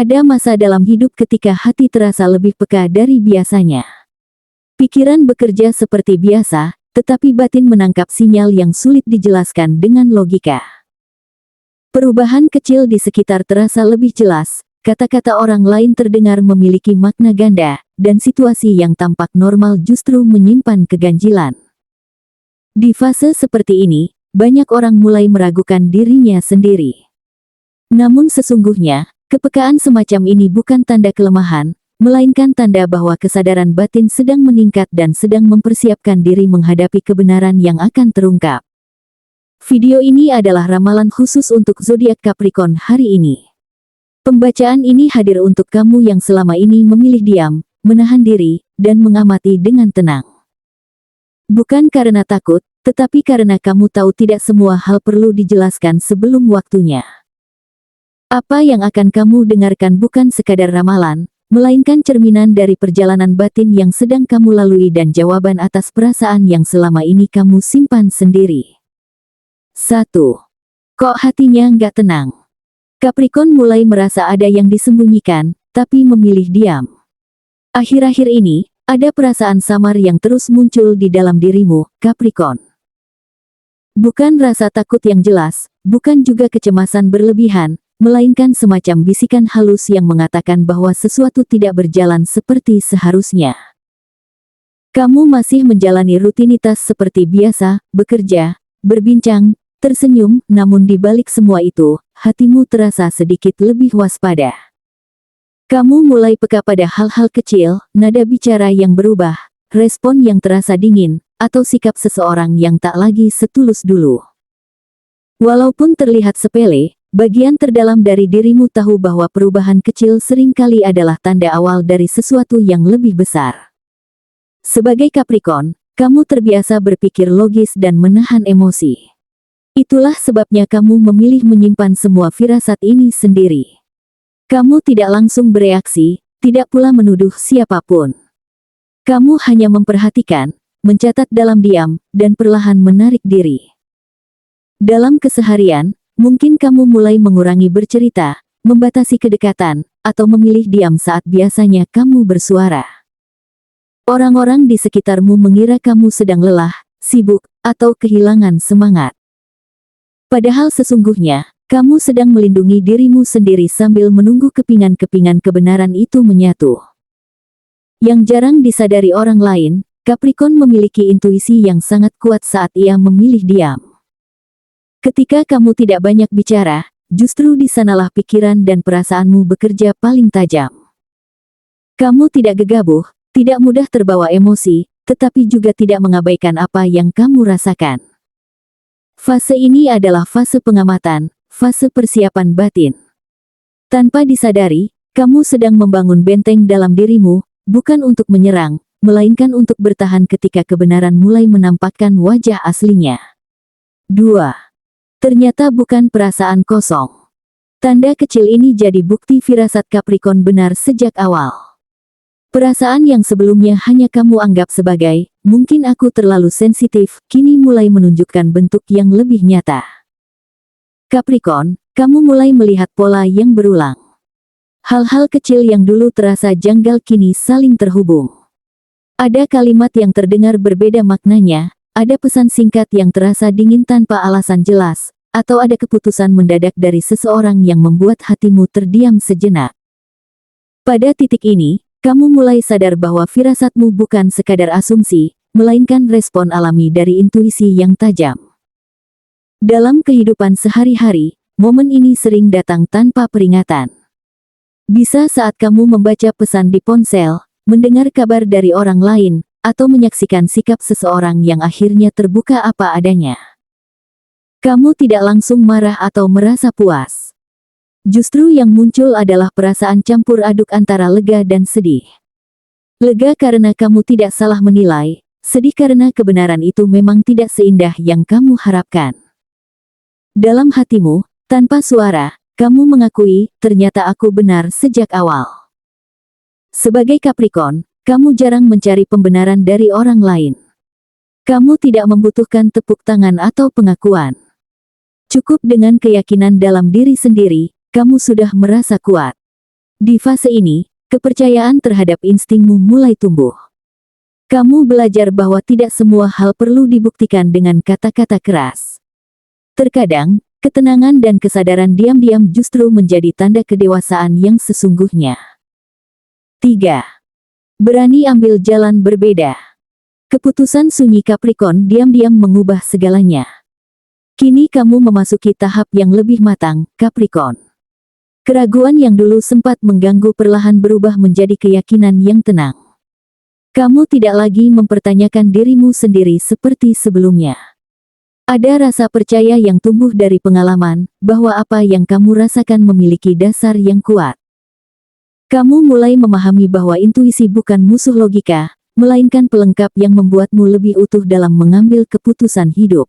Ada masa dalam hidup ketika hati terasa lebih peka dari biasanya. Pikiran bekerja seperti biasa, tetapi batin menangkap sinyal yang sulit dijelaskan dengan logika. Perubahan kecil di sekitar terasa lebih jelas, kata-kata orang lain terdengar memiliki makna ganda, dan situasi yang tampak normal justru menyimpan keganjilan. Di fase seperti ini, banyak orang mulai meragukan dirinya sendiri. Namun sesungguhnya, kepekaan semacam ini bukan tanda kelemahan, melainkan tanda bahwa kesadaran batin sedang meningkat dan sedang mempersiapkan diri menghadapi kebenaran yang akan terungkap. Video ini adalah ramalan khusus untuk zodiak Capricorn hari ini. Pembacaan ini hadir untuk kamu yang selama ini memilih diam, menahan diri, dan mengamati dengan tenang. Bukan karena takut, tetapi karena kamu tahu tidak semua hal perlu dijelaskan sebelum waktunya. Apa yang akan kamu dengarkan bukan sekadar ramalan, melainkan cerminan dari perjalanan batin yang sedang kamu lalui dan jawaban atas perasaan yang selama ini kamu simpan sendiri. 1. Kok hatinya nggak tenang? Capricorn mulai merasa ada yang disembunyikan, tapi memilih diam. Akhir-akhir ini, ada perasaan samar yang terus muncul di dalam dirimu, Capricorn. Bukan rasa takut yang jelas, bukan juga kecemasan berlebihan, melainkan semacam bisikan halus yang mengatakan bahwa sesuatu tidak berjalan seperti seharusnya. Kamu masih menjalani rutinitas seperti biasa, bekerja, berbincang, tersenyum, namun di balik semua itu, hatimu terasa sedikit lebih waspada. Kamu mulai peka pada hal-hal kecil, nada bicara yang berubah, respon yang terasa dingin, atau sikap seseorang yang tak lagi setulus dulu. Walaupun terlihat sepele, bagian terdalam dari dirimu tahu bahwa perubahan kecil seringkali adalah tanda awal dari sesuatu yang lebih besar. Sebagai Capricorn, kamu terbiasa berpikir logis dan menahan emosi. Itulah sebabnya kamu memilih menyimpan semua firasat ini sendiri. Kamu tidak langsung bereaksi, tidak pula menuduh siapapun. Kamu hanya memperhatikan, mencatat dalam diam, dan perlahan menarik diri. Dalam keseharian, mungkin kamu mulai mengurangi bercerita, membatasi kedekatan, atau memilih diam saat biasanya kamu bersuara. Orang-orang di sekitarmu mengira kamu sedang lelah, sibuk, atau kehilangan semangat. Padahal sesungguhnya, kamu sedang melindungi dirimu sendiri sambil menunggu kepingan-kepingan kebenaran itu menyatu. Yang jarang disadari orang lain, Capricorn memiliki intuisi yang sangat kuat saat ia memilih diam. Ketika kamu tidak banyak bicara, justru di sanalah pikiran dan perasaanmu bekerja paling tajam. Kamu tidak gegabah, tidak mudah terbawa emosi, tetapi juga tidak mengabaikan apa yang kamu rasakan. Fase ini adalah fase pengamatan, fase persiapan batin. Tanpa disadari, kamu sedang membangun benteng dalam dirimu, bukan untuk menyerang, melainkan untuk bertahan ketika kebenaran mulai menampakkan wajah aslinya. 2. Ternyata bukan perasaan kosong. Tanda kecil ini jadi bukti firasat Capricorn benar sejak awal. Perasaan yang sebelumnya hanya kamu anggap sebagai, mungkin aku terlalu sensitif, kini mulai menunjukkan bentuk yang lebih nyata. Capricorn, kamu mulai melihat pola yang berulang. Hal-hal kecil yang dulu terasa janggal kini saling terhubung. Ada kalimat yang terdengar berbeda maknanya, ada pesan singkat yang terasa dingin tanpa alasan jelas, atau ada keputusan mendadak dari seseorang yang membuat hatimu terdiam sejenak. Pada titik ini, kamu mulai sadar bahwa firasatmu bukan sekadar asumsi, melainkan respon alami dari intuisi yang tajam. Dalam kehidupan sehari-hari, momen ini sering datang tanpa peringatan. Bisa saat kamu membaca pesan di ponsel, mendengar kabar dari orang lain, atau menyaksikan sikap seseorang yang akhirnya terbuka apa adanya. Kamu tidak langsung marah atau merasa puas. Justru yang muncul adalah perasaan campur aduk antara lega dan sedih. Lega karena kamu tidak salah menilai, sedih karena kebenaran itu memang tidak seindah yang kamu harapkan. Dalam hatimu, tanpa suara, kamu mengakui, ternyata aku benar sejak awal. Sebagai Capricorn, kamu jarang mencari pembenaran dari orang lain. Kamu tidak membutuhkan tepuk tangan atau pengakuan. Cukup dengan keyakinan dalam diri sendiri, kamu sudah merasa kuat. Di fase ini, kepercayaan terhadap instingmu mulai tumbuh. Kamu belajar bahwa tidak semua hal perlu dibuktikan dengan kata-kata keras. Terkadang, ketenangan dan kesadaran diam-diam justru menjadi tanda kedewasaan yang sesungguhnya. 3. Berani ambil jalan berbeda. Keputusan sunyi Capricorn diam-diam mengubah segalanya. Kini kamu memasuki tahap yang lebih matang, Capricorn. Keraguan yang dulu sempat mengganggu perlahan berubah menjadi keyakinan yang tenang. Kamu tidak lagi mempertanyakan dirimu sendiri seperti sebelumnya. Ada rasa percaya yang tumbuh dari pengalaman, bahwa apa yang kamu rasakan memiliki dasar yang kuat. Kamu mulai memahami bahwa intuisi bukan musuh logika, melainkan pelengkap yang membuatmu lebih utuh dalam mengambil keputusan hidup.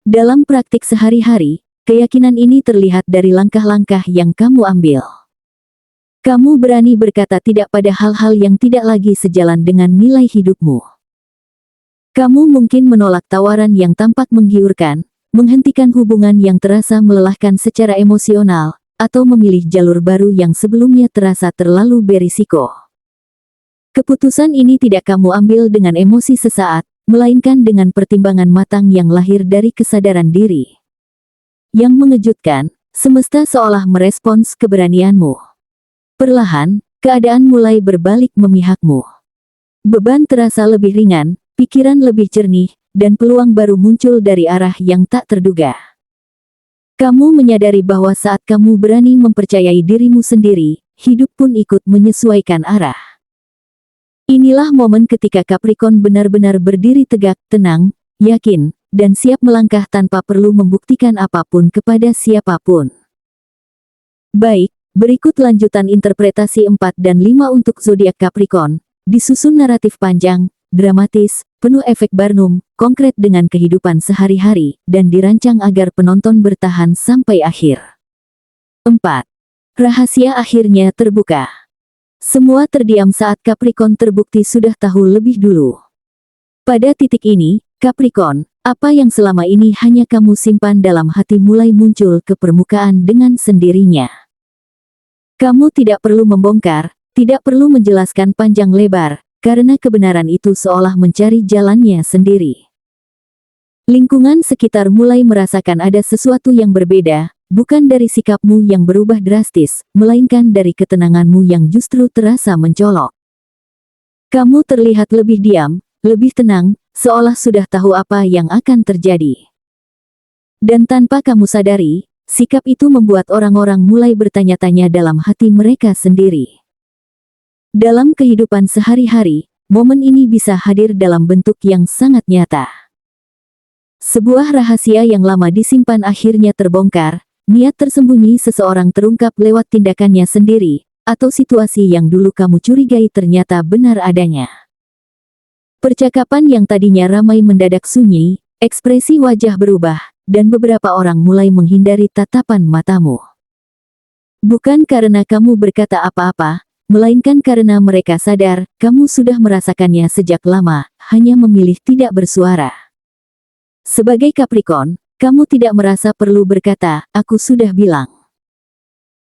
Dalam praktik sehari-hari, keyakinan ini terlihat dari langkah-langkah yang kamu ambil. Kamu berani berkata tidak pada hal-hal yang tidak lagi sejalan dengan nilai hidupmu. Kamu mungkin menolak tawaran yang tampak menggiurkan, menghentikan hubungan yang terasa melelahkan secara emosional, atau memilih jalur baru yang sebelumnya terasa terlalu berisiko. Keputusan ini tidak kamu ambil dengan emosi sesaat, melainkan dengan pertimbangan matang yang lahir dari kesadaran diri. Yang mengejutkan, semesta seolah merespons keberanianmu. Perlahan, keadaan mulai berbalik memihakmu. Beban terasa lebih ringan, pikiran lebih jernih, dan peluang baru muncul dari arah yang tak terduga. Kamu menyadari bahwa saat kamu berani mempercayai dirimu sendiri, hidup pun ikut menyesuaikan arah. Inilah momen ketika Capricorn benar-benar berdiri tegak, tenang, yakin, dan siap melangkah tanpa perlu membuktikan apapun kepada siapapun. Baik. Berikut lanjutan interpretasi 4 dan 5 untuk zodiak Capricorn, disusun naratif panjang, dramatis, penuh efek Barnum, konkret dengan kehidupan sehari-hari, dan dirancang agar penonton bertahan sampai akhir. 4. Rahasia akhirnya terbuka. Semua terdiam saat Capricorn terbukti sudah tahu lebih dulu. Pada titik ini, Capricorn, apa yang selama ini hanya kamu simpan dalam hati mulai muncul ke permukaan dengan sendirinya. Kamu tidak perlu membongkar, tidak perlu menjelaskan panjang lebar, karena kebenaran itu seolah mencari jalannya sendiri. Lingkungan sekitar mulai merasakan ada sesuatu yang berbeda, bukan dari sikapmu yang berubah drastis, melainkan dari ketenanganmu yang justru terasa mencolok. Kamu terlihat lebih diam, lebih tenang, seolah sudah tahu apa yang akan terjadi. Dan tanpa kamu sadari, sikap itu membuat orang-orang mulai bertanya-tanya dalam hati mereka sendiri. Dalam kehidupan sehari-hari, momen ini bisa hadir dalam bentuk yang sangat nyata. Sebuah rahasia yang lama disimpan akhirnya terbongkar, niat tersembunyi seseorang terungkap lewat tindakannya sendiri, atau situasi yang dulu kamu curigai ternyata benar adanya. Percakapan yang tadinya ramai mendadak sunyi, ekspresi wajah berubah, dan beberapa orang mulai menghindari tatapan matamu. Bukan karena kamu berkata apa-apa, melainkan karena mereka sadar, kamu sudah merasakannya sejak lama, hanya memilih tidak bersuara. Sebagai Capricorn, kamu tidak merasa perlu berkata, "Aku sudah bilang."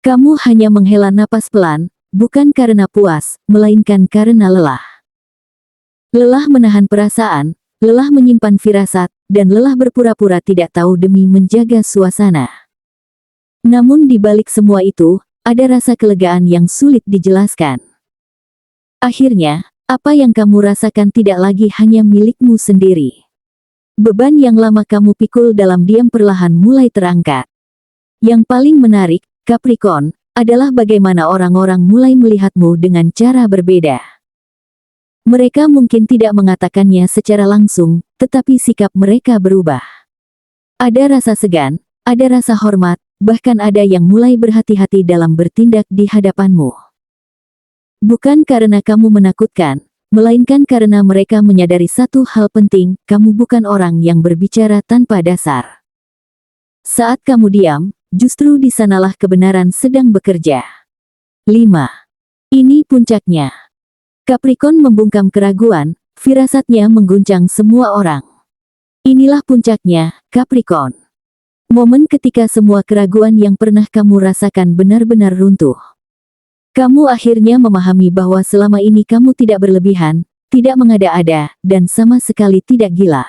Kamu hanya menghela napas pelan, bukan karena puas, melainkan karena lelah. Lelah menahan perasaan, lelah menyimpan firasat, dan lelah berpura-pura tidak tahu demi menjaga suasana. Namun di balik semua itu, ada rasa kelegaan yang sulit dijelaskan. Akhirnya, apa yang kamu rasakan tidak lagi hanya milikmu sendiri. Beban yang lama kamu pikul dalam diam perlahan mulai terangkat. Yang paling menarik, Capricorn, adalah bagaimana orang-orang mulai melihatmu dengan cara berbeda. Mereka mungkin tidak mengatakannya secara langsung, tetapi sikap mereka berubah. Ada rasa segan, ada rasa hormat, bahkan ada yang mulai berhati-hati dalam bertindak di hadapanmu. Bukan karena kamu menakutkan, melainkan karena mereka menyadari satu hal penting, kamu bukan orang yang berbicara tanpa dasar. Saat kamu diam, justru di sanalah kebenaran sedang bekerja. 5. Ini puncaknya. Capricorn membungkam keraguan, firasatnya mengguncang semua orang. Inilah puncaknya, Capricorn. Momen ketika semua keraguan yang pernah kamu rasakan benar-benar runtuh. Kamu akhirnya memahami bahwa selama ini kamu tidak berlebihan, tidak mengada-ada, dan sama sekali tidak gila.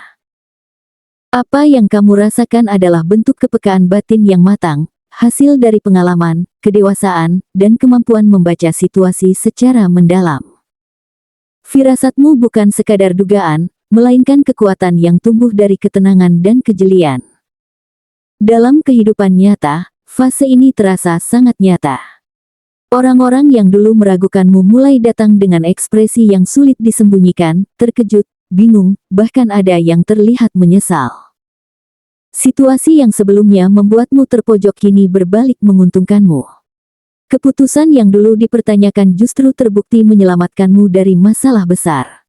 Apa yang kamu rasakan adalah bentuk kepekaan batin yang matang, hasil dari pengalaman, kedewasaan, dan kemampuan membaca situasi secara mendalam. Firasatmu bukan sekadar dugaan, melainkan kekuatan yang tumbuh dari ketenangan dan kejelian. Dalam kehidupan nyata, fase ini terasa sangat nyata. Orang-orang yang dulu meragukanmu mulai datang dengan ekspresi yang sulit disembunyikan, terkejut, bingung, bahkan ada yang terlihat menyesal. Situasi yang sebelumnya membuatmu terpojok kini berbalik menguntungkanmu. Keputusan yang dulu dipertanyakan justru terbukti menyelamatkanmu dari masalah besar.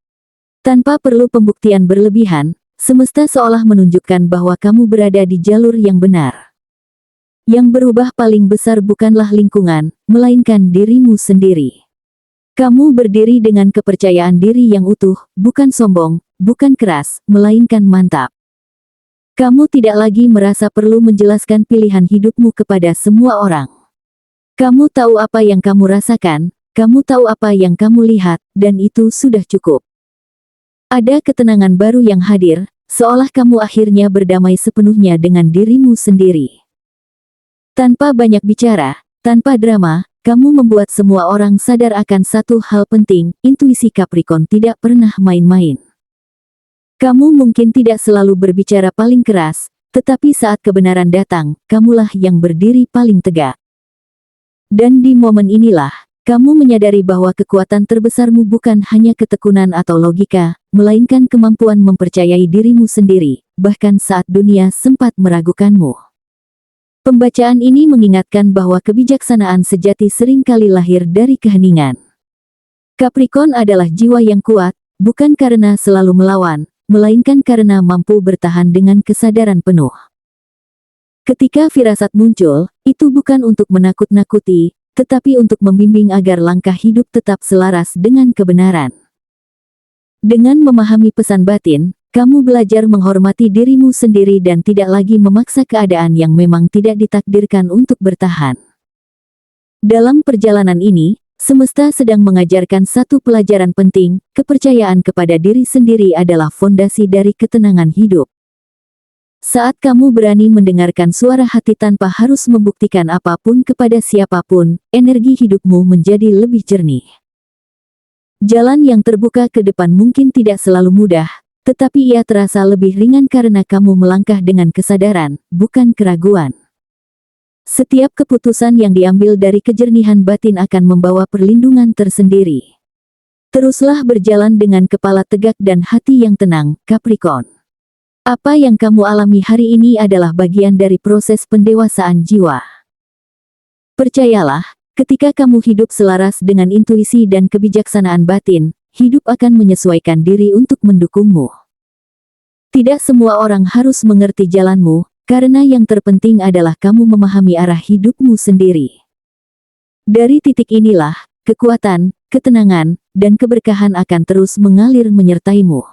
Tanpa perlu pembuktian berlebihan, semesta seolah menunjukkan bahwa kamu berada di jalur yang benar. Yang berubah paling besar bukanlah lingkungan, melainkan dirimu sendiri. Kamu berdiri dengan kepercayaan diri yang utuh, bukan sombong, bukan keras, melainkan mantap. Kamu tidak lagi merasa perlu menjelaskan pilihan hidupmu kepada semua orang. Kamu tahu apa yang kamu rasakan, kamu tahu apa yang kamu lihat, dan itu sudah cukup. Ada ketenangan baru yang hadir, seolah kamu akhirnya berdamai sepenuhnya dengan dirimu sendiri. Tanpa banyak bicara, tanpa drama, kamu membuat semua orang sadar akan satu hal penting, intuisi Capricorn tidak pernah main-main. Kamu mungkin tidak selalu berbicara paling keras, tetapi saat kebenaran datang, kamulah yang berdiri paling tegak. Dan di momen inilah, kamu menyadari bahwa kekuatan terbesarmu bukan hanya ketekunan atau logika, melainkan kemampuan mempercayai dirimu sendiri, bahkan saat dunia sempat meragukanmu. Pembacaan ini mengingatkan bahwa kebijaksanaan sejati seringkali lahir dari keheningan. Capricorn adalah jiwa yang kuat, bukan karena selalu melawan, melainkan karena mampu bertahan dengan kesadaran penuh. Ketika firasat muncul, itu bukan untuk menakut-nakuti, tetapi untuk membimbing agar langkah hidup tetap selaras dengan kebenaran. Dengan memahami pesan batin, kamu belajar menghormati dirimu sendiri dan tidak lagi memaksa keadaan yang memang tidak ditakdirkan untuk bertahan. Dalam perjalanan ini, semesta sedang mengajarkan satu pelajaran penting, kepercayaan kepada diri sendiri adalah fondasi dari ketenangan hidup. Saat kamu berani mendengarkan suara hati tanpa harus membuktikan apapun kepada siapapun, energi hidupmu menjadi lebih jernih. Jalan yang terbuka ke depan mungkin tidak selalu mudah, tetapi ia terasa lebih ringan karena kamu melangkah dengan kesadaran, bukan keraguan. Setiap keputusan yang diambil dari kejernihan batin akan membawa perlindungan tersendiri. Teruslah berjalan dengan kepala tegak dan hati yang tenang, Capricorn. Apa yang kamu alami hari ini adalah bagian dari proses pendewasaan jiwa. Percayalah, ketika kamu hidup selaras dengan intuisi dan kebijaksanaan batin, hidup akan menyesuaikan diri untuk mendukungmu. Tidak semua orang harus mengerti jalanmu, karena yang terpenting adalah kamu memahami arah hidupmu sendiri. Dari titik inilah, kekuatan, ketenangan, dan keberkahan akan terus mengalir menyertaimu.